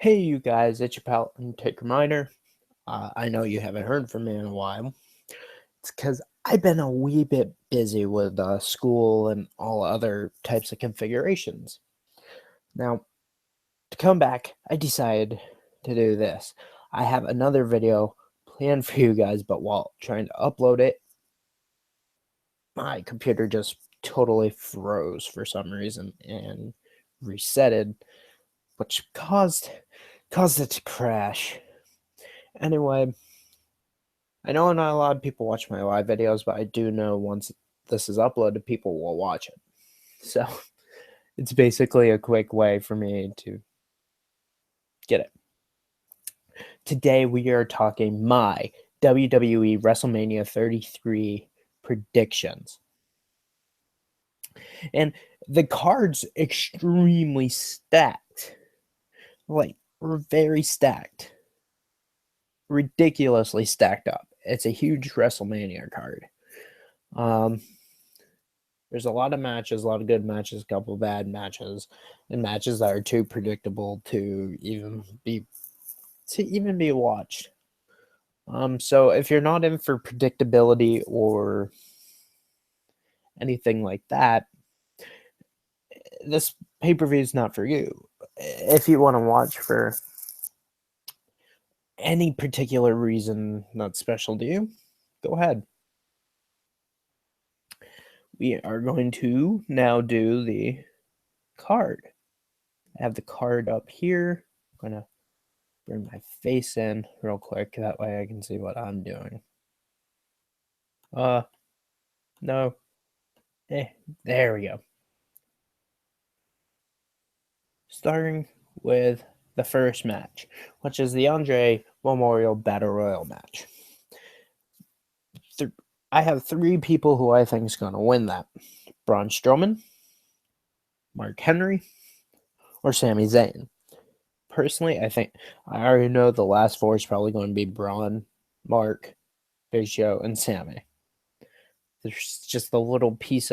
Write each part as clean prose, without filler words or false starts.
Hey, you guys, it's your pal and Take Reminder. I know you haven't heard from me in a while. It's because I've been a wee bit busy with school and all other types of configurations. Now, to come back, I decided to do this. I have another video planned for you guys, but while trying to upload it, my computer just totally froze for some reason and resetted, which caused it to crash. Anyway, I know not a lot of people watch my live videos, but I do know once this is uploaded, people will watch it. So it's basically a quick way for me to get it. Today we are talking my WWE WrestleMania 33 predictions. And the card's extremely stacked. Like, very stacked. Ridiculously stacked up. It's a huge WrestleMania card. There's a lot of matches, a lot of good matches, a couple of bad matches, and matches that are too predictable to even be watched. So if you're not in for predictability or anything like that, this pay-per-view is not for you. If you want to watch for any particular reason not special to you, go ahead. We are going to now do the card. I have the card up here. I'm going to bring my face in real quick. That way I can see what I'm doing. No. There we go. Starting with the first match, which is the Andre Memorial Battle Royal match. I have three people who I think is going to win that. Braun Strowman, Mark Henry, or Sami Zayn. Personally, I think I already know the last four is probably going to be Braun, Mark, Big Show, and Sami. There's just a little piece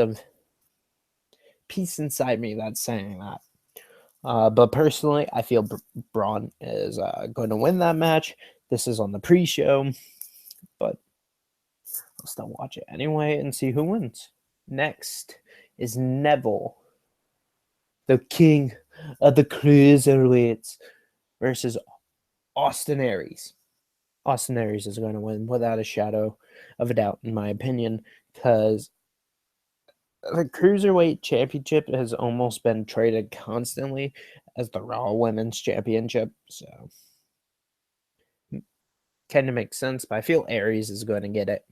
inside me that's saying that. But personally, I feel Braun is going to win that match. This is on the pre-show, but I'll still watch it anyway and see who wins. Next is Neville, the king of the cruiserweights, versus Austin Aries. Austin Aries is going to win without a shadow of a doubt, in my opinion, because the Cruiserweight Championship has almost been traded constantly as the Raw Women's Championship, so kind of makes sense, but I feel Aries is going to get it,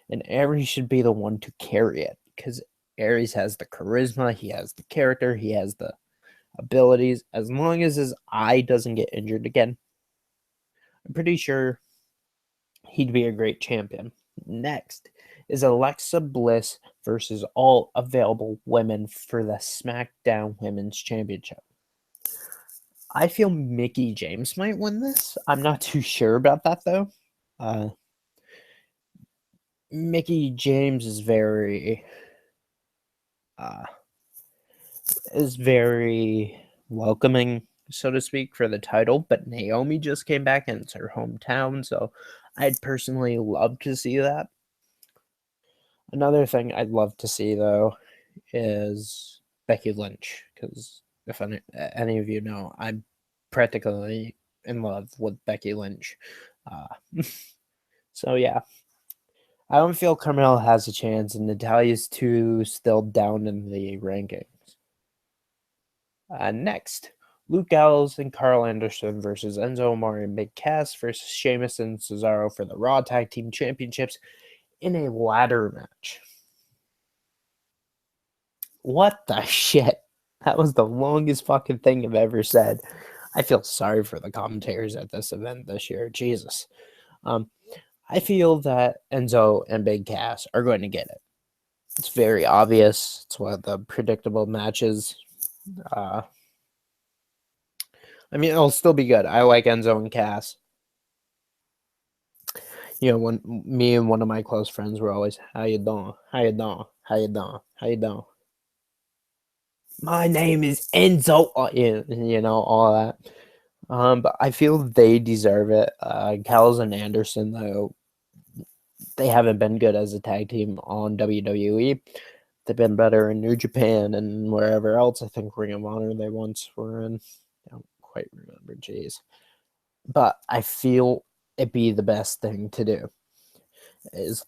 and Aries should be the one to carry it, because Aries has the charisma, he has the character, he has the abilities. As long as his eye doesn't get injured again, I'm pretty sure he'd be a great champion. Next is Alexa Bliss versus all available women for the SmackDown Women's Championship. I feel Mickie James might win this. I'm not too sure about that, though. Mickie James is very welcoming, so to speak, for the title, but Naomi just came back and it's her hometown, so I'd personally love to see that. Another thing I'd love to see, though, is Becky Lynch, because if any of you know, I'm practically in love with Becky Lynch. So, yeah. I don't feel Carmella has a chance, and Natalia's still down in the rankings. Next, Luke Gallows and Carl Anderson versus Enzo Amore and Big Cass versus Sheamus and Cesaro for the Raw Tag Team Championships in a ladder match. What the shit? That was the longest fucking thing I've ever said. I feel sorry for the commentators at this event this year. Jesus. I feel that Enzo and Big Cass are going to get it. It's very obvious. It's one of the predictable matches. I mean, it'll still be good. I like Enzo and Cass. You know, when me and one of my close friends were always, how you doing? How you doing? How you doing? How you doing? My name is Enzo. You know, all that. But I feel they deserve it. Gallows and Anderson, though, they haven't been good as a tag team on WWE. They've been better in New Japan and wherever else. I think Ring of Honor they once were in. I don't quite remember. Jeez. But I feel it'd be the best thing to do is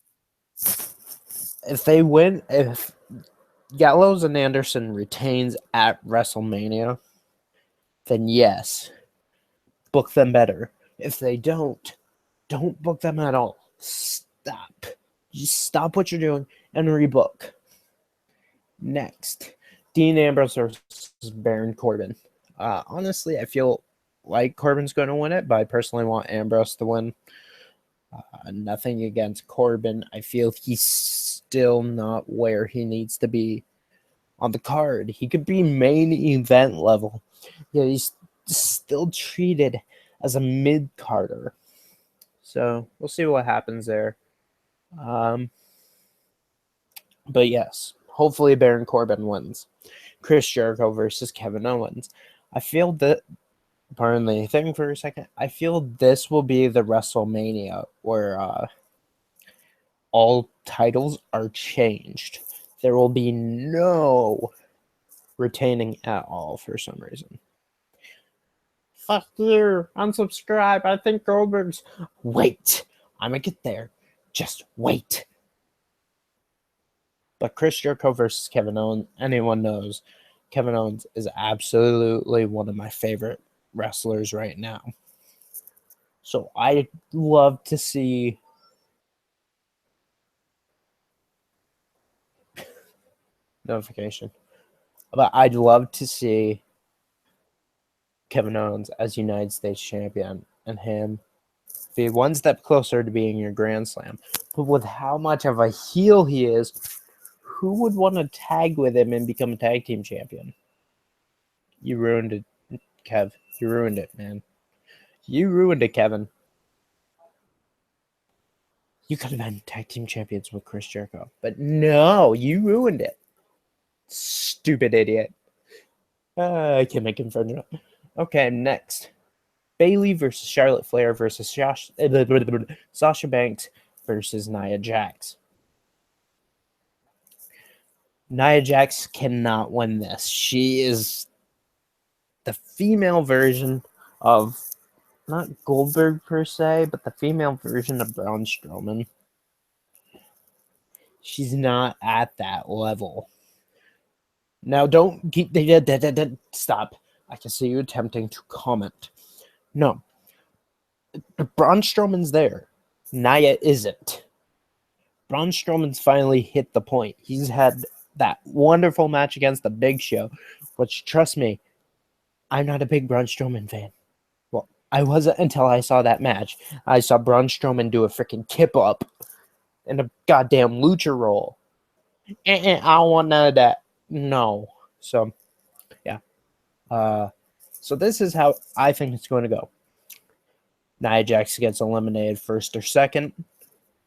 if they win, if Gallows and Anderson retains at WrestleMania, then yes, book them better. If they don't book them at all. Stop. Just stop what you're doing and rebook. Next, Dean Ambrose versus Baron Corbin. Honestly, I feel like Corbin's going to win it, but I personally want Ambrose to win. Nothing against Corbin. I feel he's still not where he needs to be on the card. He could be main event level. Yeah, he's still treated as a mid-carder. So we'll see what happens there. But yes, hopefully Baron Corbin wins. Chris Jericho versus Kevin Owens. I feel that, pardon the thing for a second, I feel this will be the WrestleMania where all titles are changed. There will be no retaining at all for some reason. Fuck you, unsubscribe, I think Goldberg's... Wait, I'm gonna get there. Just wait. But Chris Jericho versus Kevin Owens, anyone knows Kevin Owens is absolutely one of my favorite wrestlers right now. So I'd love to see notification. But I'd love to see Kevin Owens as United States champion and him be one step closer to being your Grand Slam. But with how much of a heel he is, who would want to tag with him and become a tag team champion? You ruined it, Kev. You ruined it, man. You ruined it, Kevin. You could have been tag team champions with Chris Jericho. But no, you ruined it. Stupid idiot. I can't make him fun. Okay, next. Bayley versus Charlotte Flair versus Sasha Banks versus Nia Jax. Nia Jax cannot win this. She is the female version of, not Goldberg per se, but the female version of Braun Strowman. She's not at that level. Now, don't keep... Stop. I can see you attempting to comment. No. Braun Strowman's there. Nia isn't. Braun Strowman's finally hit the point. He's had that wonderful match against the Big Show, which, trust me, I'm not a big Braun Strowman fan. Well, I wasn't until I saw that match. I saw Braun Strowman do a freaking kip up and a goddamn lucha roll. I don't want none of that. No. So, yeah. So this is how I think it's going to go. Nia Jax gets eliminated first or second.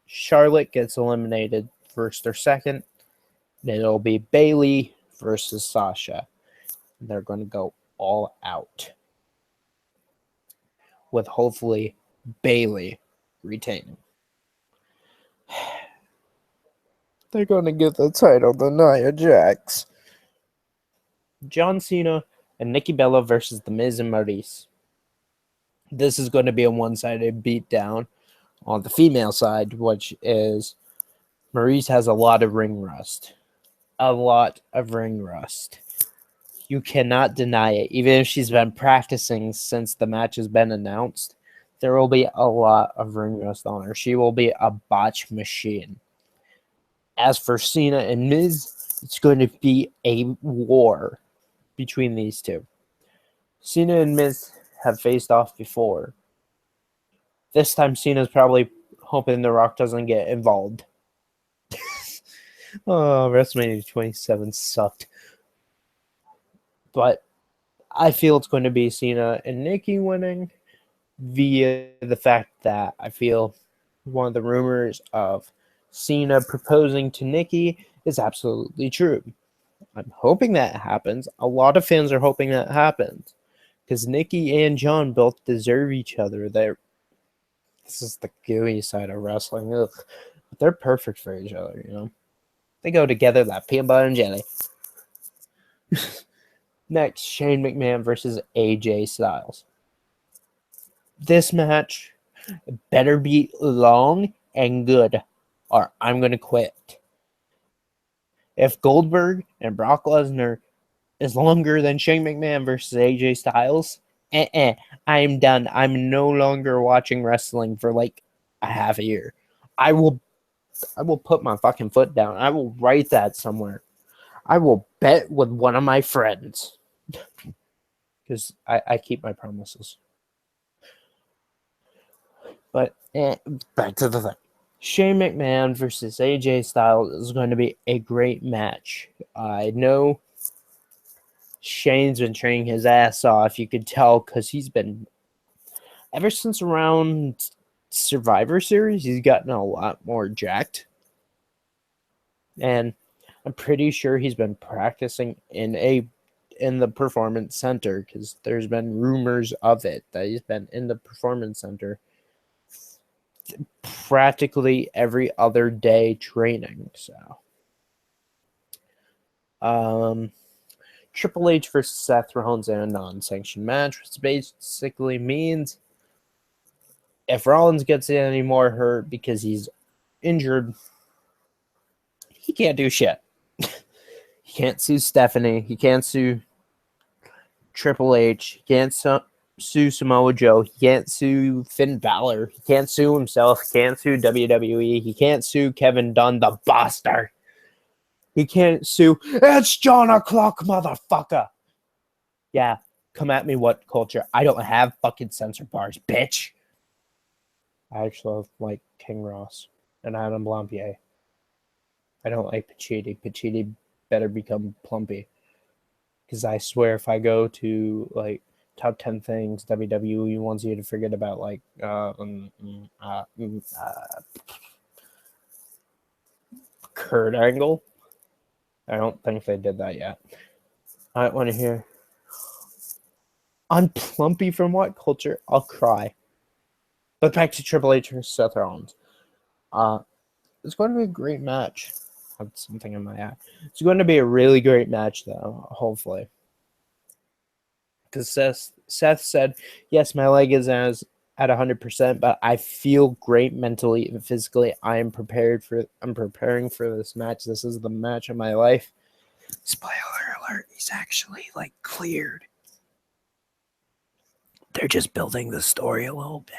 Charlotte gets eliminated first or second. Then it'll be Bayley versus Sasha. They're going to go all out, with hopefully Bayley retaining. They're going to give the title to Nia Jax. John Cena and Nikki Bella versus The Miz and Maurice. This is going to be a one-sided beatdown on the female side, which is Maurice has a lot of ring rust. A lot of ring rust. You cannot deny it. Even if she's been practicing since the match has been announced, there will be a lot of ring rust on her. She will be a botch machine. As for Cena and Miz, it's going to be a war between these two. Cena and Miz have faced off before. This time, Cena's probably hoping The Rock doesn't get involved. Oh, WrestleMania 27 sucked. But I feel it's going to be Cena and Nikki winning via the fact that I feel one of the rumors of Cena proposing to Nikki is absolutely true. I'm hoping that happens. A lot of fans are hoping that happens. Because Nikki and John both deserve each other. This is the gooey side of wrestling. Ugh. But they're perfect for each other, you know? They go together like peanut butter and jelly. Next, Shane McMahon versus AJ Styles. This match better be long and good, or I'm going to quit. If Goldberg and Brock Lesnar is longer than Shane McMahon versus AJ Styles, I'm done. I'm no longer watching wrestling for like a half a year. I will put my fucking foot down. I will write that somewhere. I will bet with one of my friends. Because I keep my promises. But back to the thing. Shane McMahon versus AJ Styles is going to be a great match. I know Shane's been training his ass off. You could tell because he's been, ever since around Survivor Series, he's gotten a lot more jacked. And I'm pretty sure he's been practicing in the performance center, because there's been rumors of it that he's been in the performance center practically every other day training. So Triple H versus Seth Rollins in a non-sanctioned match, which basically means if Rollins gets any more hurt because he's injured, he can't do shit. He can't sue Stephanie. He can't sue Triple H. He can't sue Samoa Joe. He can't sue Finn Balor. He can't sue himself. He can't sue WWE. He can't sue Kevin Dunn, the bastard. He can't sue, it's John O'Clock, motherfucker. Yeah, come at me, what culture? I don't have fucking censor bars, bitch. I actually like King Ross and Adam Blampier. I don't like Pacitti. Pacitti better become Plumpy. Because I swear if I go to, like, top 10 things WWE wants you to forget about, like, Kurt Angle. I don't think they did that yet. I want to hear on Plumpy from What Culture. I'll cry. But back to Triple H versus Seth Rollins. It's going to be a great match. I have something in my eye. It's going to be a really great match, though, hopefully. Because Seth said, yes, my leg is at 100%, but I feel great mentally and physically. I'm preparing for this match. This is the match of my life. Spoiler alert, he's actually, like, cleared. They're just building the story a little bit.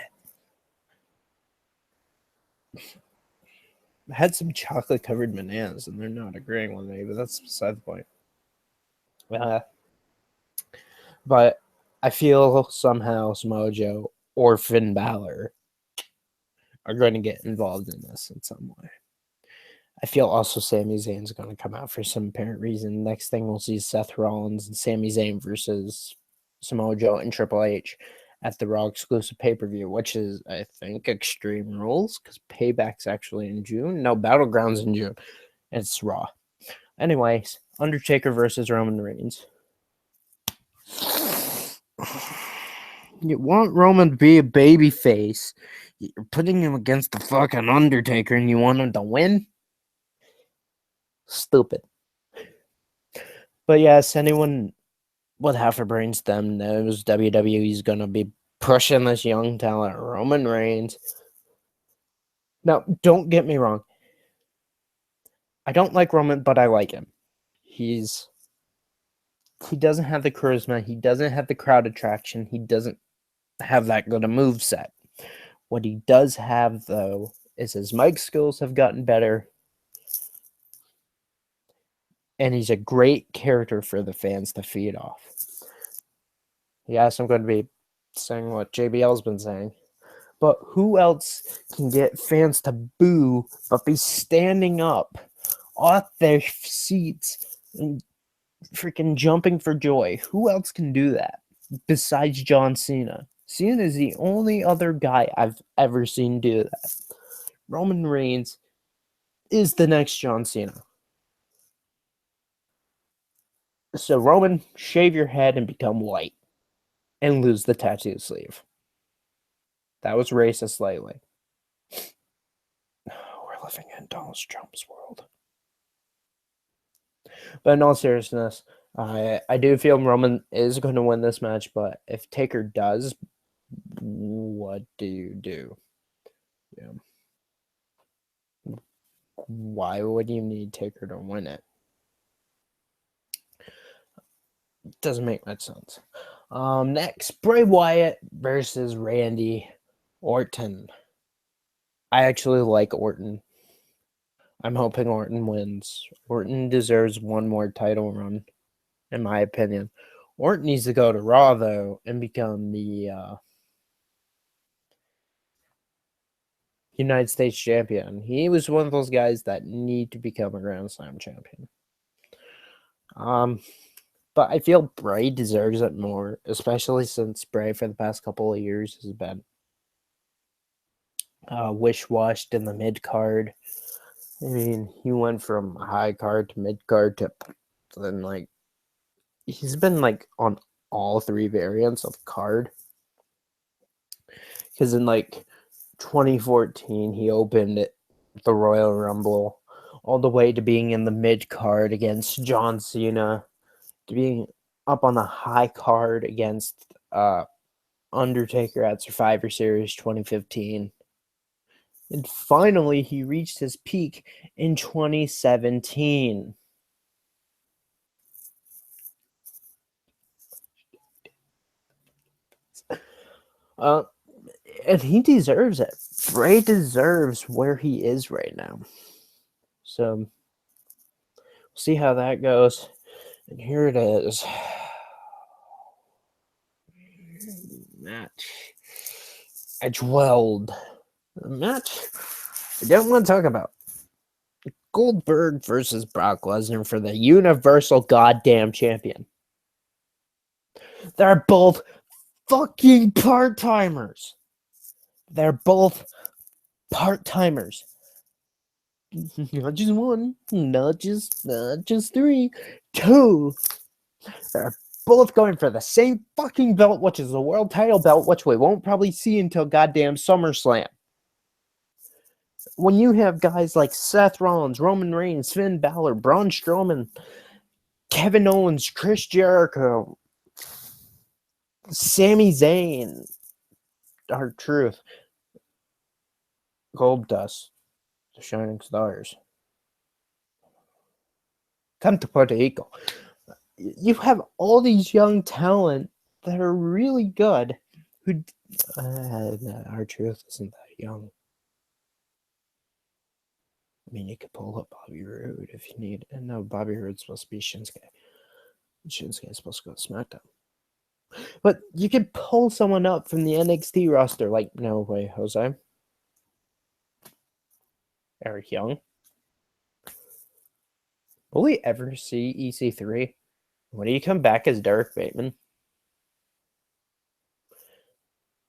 I had some chocolate-covered bananas, and they're not agreeing with me, but that's beside the point. But I feel somehow Samoa Joe or Finn Balor are going to get involved in this in some way. I feel also Sami Zayn's going to come out for some apparent reason. Next thing we'll see Seth Rollins and Sami Zayn versus Samoa Joe and Triple H at the Raw exclusive pay-per-view, which is, I think, Extreme Rules, because Payback's actually in June. No, Battleground's in June. It's Raw. Anyways, Undertaker versus Roman Reigns. You want Roman to be a babyface. You're putting him against the fucking Undertaker and you want him to win? Stupid. But yes, anyone with half a brainstem knows WWE's going to be pushing this young talent, Roman Reigns. Now, don't get me wrong. I don't like Roman, but I like him. He doesn't have the charisma. He doesn't have the crowd attraction. He doesn't have that good a moveset. What he does have, though, is his mic skills have gotten better. And he's a great character for the fans to feed off. Yes, I'm going to be saying what JBL's been saying. But who else can get fans to boo but be standing up off their seats and freaking jumping for joy? Who else can do that besides John Cena? Cena is the only other guy I've ever seen do that. Roman Reigns is the next John Cena. So, Roman, shave your head and become white. and lose the tattoo sleeve. That was racist slightly. We're living in Donald Trump's world. But in all seriousness, I do feel Roman is going to win this match, but if Taker does, what do you do? Yeah. Why would you need Taker to win it? Doesn't make much sense. Next, Bray Wyatt versus Randy Orton. I actually like Orton. I'm hoping Orton wins. Orton deserves one more title run, in my opinion. Orton needs to go to Raw, though, and become the United States champion. He was one of those guys that need to become a Grand Slam champion. But I feel Bray deserves it more, especially since Bray for the past couple of years has been wish-washed in the mid-card. I mean, he went from high card to mid-card to then, like, he's been, like, on all three variants of card. Because in, like, 2014, he opened the Royal Rumble all the way to being in the mid-card against John Cena, to being up on the high card against Undertaker at Survivor Series 2015. And finally, he reached his peak in 2017. And he deserves it. Bray deserves where he is right now. So, we'll see how that goes. And here it is. Match. Edgeweld. The match I don't want to talk about. Goldberg versus Brock Lesnar for the Universal Goddamn Champion. They're both fucking part-timers. They're both part-timers. Not just one, not just three, two. They're both going for the same fucking belt, which is the world title belt, which we won't probably see until goddamn SummerSlam. When you have guys like Seth Rollins, Roman Reigns, Finn Balor, Braun Strowman, Kevin Owens, Chris Jericho, Sami Zayn, R-Truth, Goldust, the Shining Stars, come to Puerto Rico. You have all these young talent that are really good. Who R-Truth isn't that young. I mean, you could pull up Bobby Roode if you need. And no, Bobby Roode's supposed to be Shinsuke. Shinsuke is supposed to go to SmackDown. But you could pull someone up from the NXT roster, like, no way, Jose. Eric Young. Will we ever see EC3? When do you come back as Derek Bateman?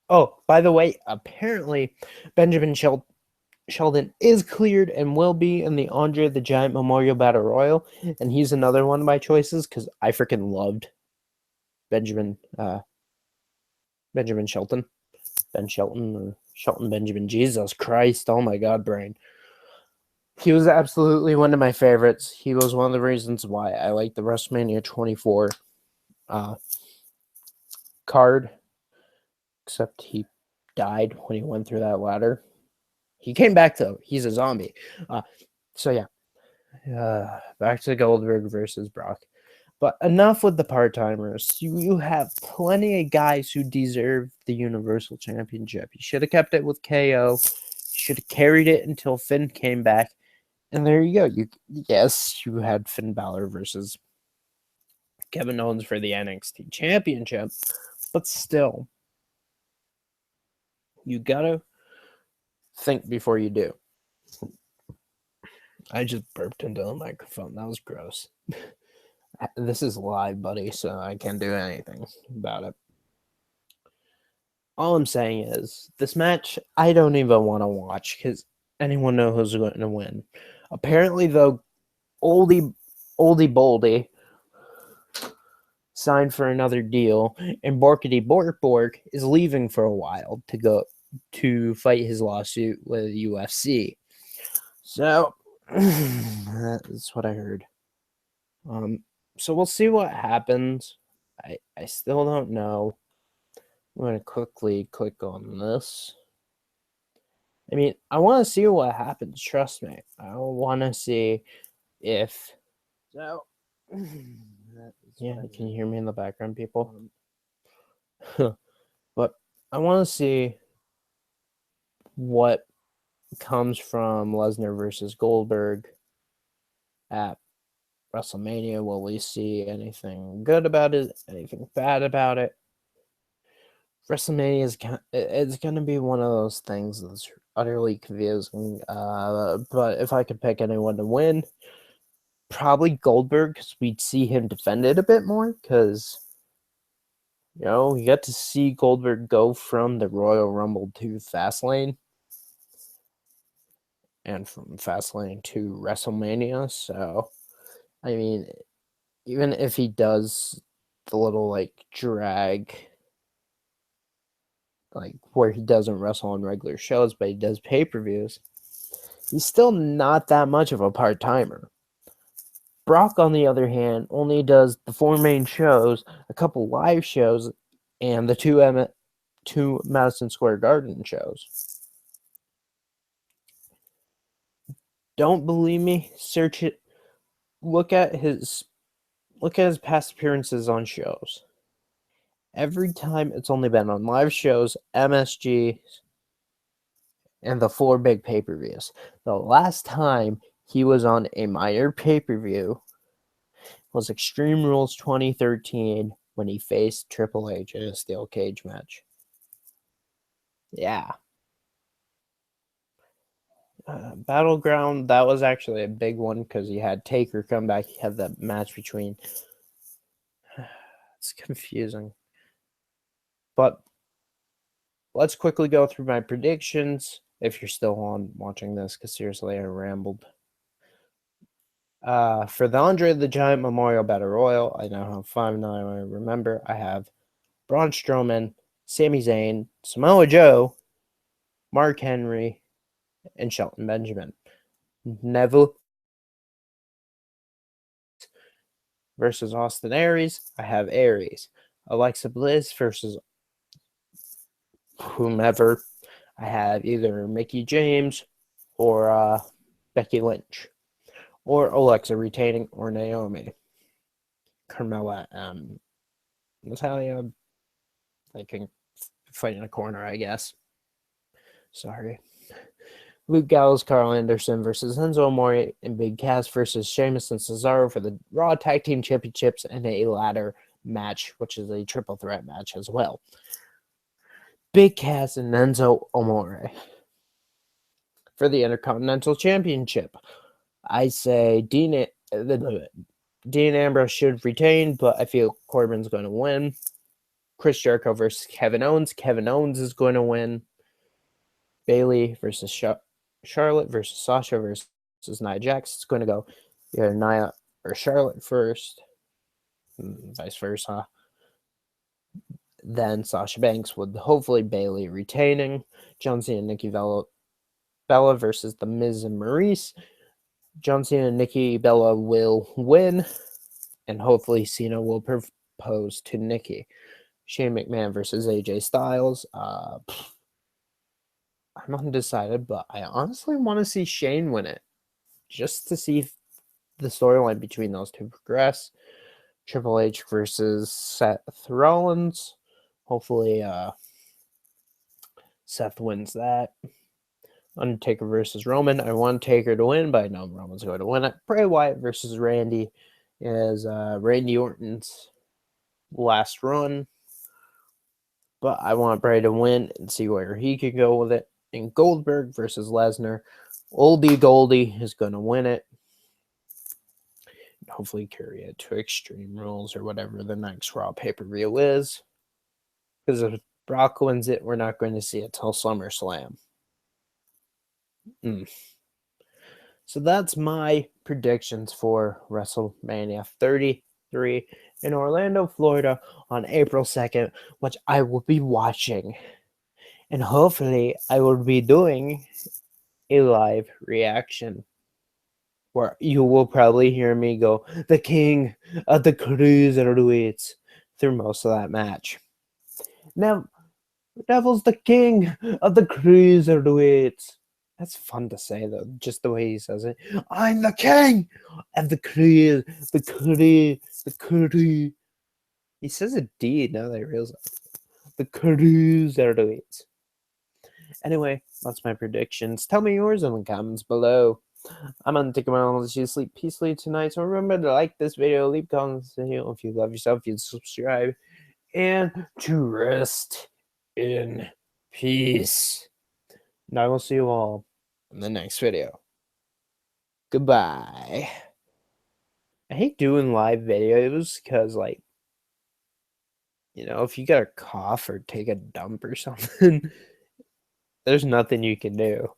Oh, by the way, apparently Benjamin Sheldon is cleared and will be in the Andre the Giant Memorial Battle Royal, and he's another one of my choices because I freaking loved Benjamin Shelton. Ben Shelton or Shelton Benjamin. Jesus Christ. Oh my God, brain. He was absolutely one of my favorites. He was one of the reasons why I like the WrestleMania 24 card. Except he died when he went through that ladder. He came back, though. He's a zombie. So, yeah. Back to Goldberg versus Brock. But enough with the part-timers. You have plenty of guys who deserve the Universal Championship. You should have kept it with KO. You should have carried it until Finn came back. And there you go. Yes, you had Finn Balor versus Kevin Owens for the NXT Championship. But still, you gotta think before you do. I just burped into the microphone. That was gross. This is live, buddy, so I can't do anything about it. All I'm saying is, this match, I don't even want to watch because anyone knows who's going to win. Apparently, though, Oldie Boldy signed for another deal, and Borkity Bork is leaving for a while to go to fight his lawsuit with UFC. So that's what I heard. So we'll see what happens. I still don't know. I'm going to quickly click on this. I mean, I want to see what happens. Trust me. I want to see if. So, yeah, can you hear me in the background, people? But I want to see what comes from Lesnar versus Goldberg at WrestleMania. Will we see anything good about it? Anything bad about it? WrestleMania is it's going to be one of those things that's utterly confusing. But if I could pick anyone to win, probably Goldberg, because we'd see him defend it a bit more. Because you get to see Goldberg go from the Royal Rumble to Fastlane, and from Fastlane to WrestleMania. So, I mean, even if he does the little drag, where he doesn't wrestle on regular shows, but he does pay-per-views, he's still not that much of a part-timer. Brock, on the other hand, only does the 4 main shows, a couple live shows, and the two Madison Square Garden shows. Don't believe me? Search it. Look at his past appearances on shows. Every time it's only been on live shows, MSG, and the 4 big pay-per-views. The last time he was on a minor pay-per-view was Extreme Rules 2013 when he faced Triple H in a steel cage match. Yeah. Battleground, that was actually a big one because he had Taker come back. He had that match between. It's confusing. But let's quickly go through my predictions if you're still on watching this, because seriously, I rambled. For the Andre the Giant Memorial Battle Royal, I now have 5 now. I remember I have Braun Strowman, Sami Zayn, Samoa Joe, Mark Henry, and Shelton Benjamin. Neville versus Austin Aries, I have Aries. Alexa Bliss versus whomever, I have either Mickie James or Becky Lynch. Or Alexa retaining, or Naomi. Carmella, Natalia, they can fight in a corner, I guess. Sorry. Luke Gallows, Carl Anderson versus Enzo Amore, and Big Cass versus Sheamus and Cesaro for the Raw Tag Team Championships and a ladder match, which is a triple threat match as well. Big Cass and Enzo Amore for the Intercontinental Championship. I say Dean Ambrose should retain, but I feel Corbin's going to win. Chris Jericho versus Kevin Owens. Kevin Owens is going to win. Bayley versus Charlotte versus Sasha versus Nia Jax. It's going to go either Nia or Charlotte first, vice versa. Then Sasha Banks with hopefully Bayley retaining. John Cena and Nikki Bella versus The Miz and Maurice. John Cena and Nikki Bella will win, and hopefully Cena will propose to Nikki. Shane McMahon versus AJ Styles. I'm undecided, but I honestly want to see Shane win it, just to see if the storyline between those two progress. Triple H versus Seth Rollins. Hopefully, Seth wins that. Undertaker versus Roman. I want Taker to win, but I know Roman's going to win it. Bray Wyatt versus Randy is Randy Orton's last run, but I want Bray to win and see where he can go with it. And Goldberg versus Lesnar. Oldie Goldie is going to win it. And hopefully carry it to Extreme Rules or whatever the next Raw pay-per-view is. Because if Brock wins it, we're not going to see it till SummerSlam. So that's my predictions for WrestleMania 33. in Orlando, Florida on April 2nd, which I will be watching. And hopefully I will be doing a live reaction where you will probably hear me go, the king of the cruiserweights, through most of that match. Now, Devil's the king of the cruiserweights. That's fun to say, though, just the way he says it. I'm the king of the cruise. He says a D now that I realize the cruiserweights. Anyway, that's my predictions. Tell me yours in the comments below. I'm gonna take a moment to let you sleep peacefully tonight. So remember to like this video, leave comments, if you love yourself, you'd subscribe, and to rest in peace. And I will see you all in the next video. Goodbye. I hate doing live videos because, like, if you got a cough or take a dump or something, there's nothing you can do.